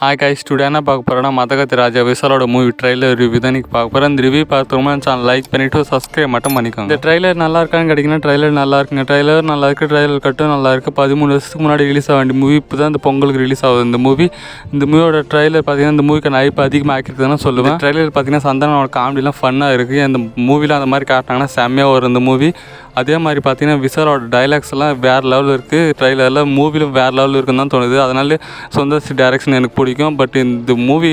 Hi guys, today என்ன பார்க்க போகிறோன்னா மதகத்தி ராஜா விசாலோட மூவி ட்ரைலர் ரிவ்யூ தான் இன்றைக்கி பார்க்க போகிறேன். இந்த ரிவ்யூ பார்த்துருமா சேனல் லைக் பண்ணிவிட்டு சப்ஸ்கிரைப் மட்டும் பண்ணிக்கோங்க. இந்த ட்ரைலர் நல்லா இருக்கான்னு கிடைக்குன்னா ட்ரைலர் நல்லா இருக்குங்க. ட்ரைலர் நல்லா இருக்குது, ட்ரைலர் கட்டும் நல்லா இருக்குது. 13 வருஷத்துக்கு முன்னாடி ரிலீஸ் ஆக வேண்டிய மூவி இப்போ தான் இந்த பொங்கலுக்கு ரிலீஸ் ஆகுது. இந்த மூவியோட ட்ரைலர் பார்த்தீங்கன்னா இந்த மூவிக்கு ஹைப் அதிகமாக ஆக்கிருக்குதுன்னு சொல்லுவேன். ட்ரைலர் பார்த்தீங்கன்னா சந்தானோட காமெடிலாம் ஃபன்னாக இருக்குது. அந்த மூவியில் அந்த மாதிரி காட்டினாங்கன்னா செம்மையாக வரும் இந்த மூவி. அதே மாதிரி பார்த்தீங்கன்னா விசாலோட டைலாக்ஸ் எல்லாம் வேறு லெவலில் இருக்குது. ட்ரைலரில் மூவிலும் வேறு லெவலில் இருக்குன்னு தான் தோணுது. அதனால சொந்த டைரக்ஷன் எனக்கு பிடிக்கும். பட் இந்த மூவி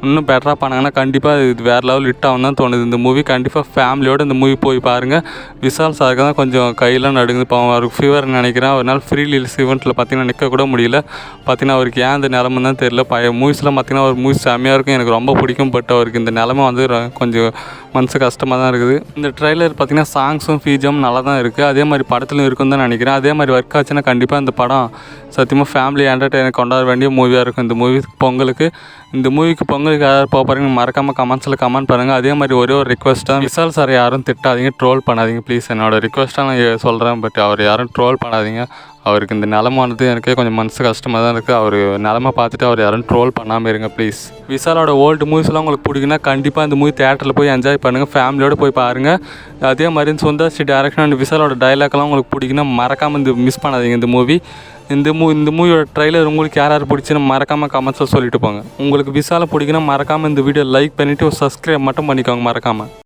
இன்னும் பெட்டராக பண்ணாங்கன்னா கண்டிப்பாக இது வேறு லெவல் ஹிட் ஆகும் தான் தோணுது. இந்த மூவி கண்டிப்பாக ஃபேமிலியோடு இந்த மூவி போய் பாருங்கள். விசால் சாருக்கு தான் கொஞ்சம் கையெல்லாம் நடுங்குது. இப்போ அவருக்கு ஃபீவர்னு நினைக்கிறேன். ஒரு நாள் ஃப்ரீ ரிலீஸ் ஈவெண்ட்டில் பார்த்தீங்கன்னா நிற்க கூட முடியல. பார்த்தீங்கன்னா அவருக்கு ஏன் இந்த நிலமை தான் தெரியல. பழைய மூவிஸ்லாம் பார்த்தீங்கன்னா ஒரு மூவி செம்மையாக இருக்கும், எனக்கு ரொம்ப பிடிக்கும். பட் அவருக்கு இந்த நிலமை வந்து கொஞ்சம் மனசு கஷ்டமாக தான் இருக்குது. இந்த ட்ரைலர் பார்த்தீங்கன்னா சாங்ஸும் ஃபீஜம் நல்லா தான் இருக்குது. அதே மாதிரி படத்துலையும் இருக்குன்னு தான் நினைக்கிறேன். அதே மாதிரி ஒர்க் ஆச்சுன்னா கண்டிப்பாக இந்த படம் சத்தியமாக ஃபேமிலி என்டர்டெயினர் கொண்டாட வேண்டிய மூவியாக இருக்கும். இந்த மூவிக்கு பொங்கலுக்கு யாராவது போகிறீங்க மறக்காமல் கமெண்ட்ஸில் கமெண்ட் பண்ணுங்கள். அதே மாதிரி ஒரே ஒரு ரிக்வஸ்ட்டாக விசால் சார் யாரும் திட்டாதீங்க, ட்ரோல் பண்ணாதீங்க ப்ளீஸ். என்னோடய ரிக்வஸ்ட்டாக நான் சொல்கிறேன். பட் அவர் யாரும் ட்ரோல் பண்ணாதீங்க. அவருக்கு இந்த நிலமானது எனக்கே கொஞ்சம் மனசு கஷ்டமாக தான் இருக்குது. அவர் நிலமை பார்த்துட்டு அவர் யாரும் ட்ரோல் பண்ணாமல் இருங்க ப்ளீஸ். விசாலோட ஓல்டு மூவிஸ்லாம் உங்களுக்கு பிடிக்குன்னா கண்டிப்பாக இந்த மூவி தேட்டரில் போய் என்ஜாய் பண்ணுங்கள், ஃபேமிலியோடு போய் பாருங்கள். அதே மாதிரி சொந்த டைரக்ஷன் அண்ட் விசாலோட டைலாக்லாம் உங்களுக்கு பிடிக்குன்னா மறக்காமல் இந்த மிஸ் பண்ணாதீங்க இந்த மூவி. இந்த மூவியோட ட்ரைலர் உங்களுக்கு யார் பிடிச்சுன்னு மறக்காமல் கமெண்ட்ஸில் சொல்லிட்டு போங்க. உங்களுக்கு விசாலை பிடிக்குன்னா மறக்காமல் இந்த வீடியோ லைக் பண்ணிவிட்டு சப்ஸ்கிரைப் மட்டும் பண்ணிக்கோங்க மறக்காமல்.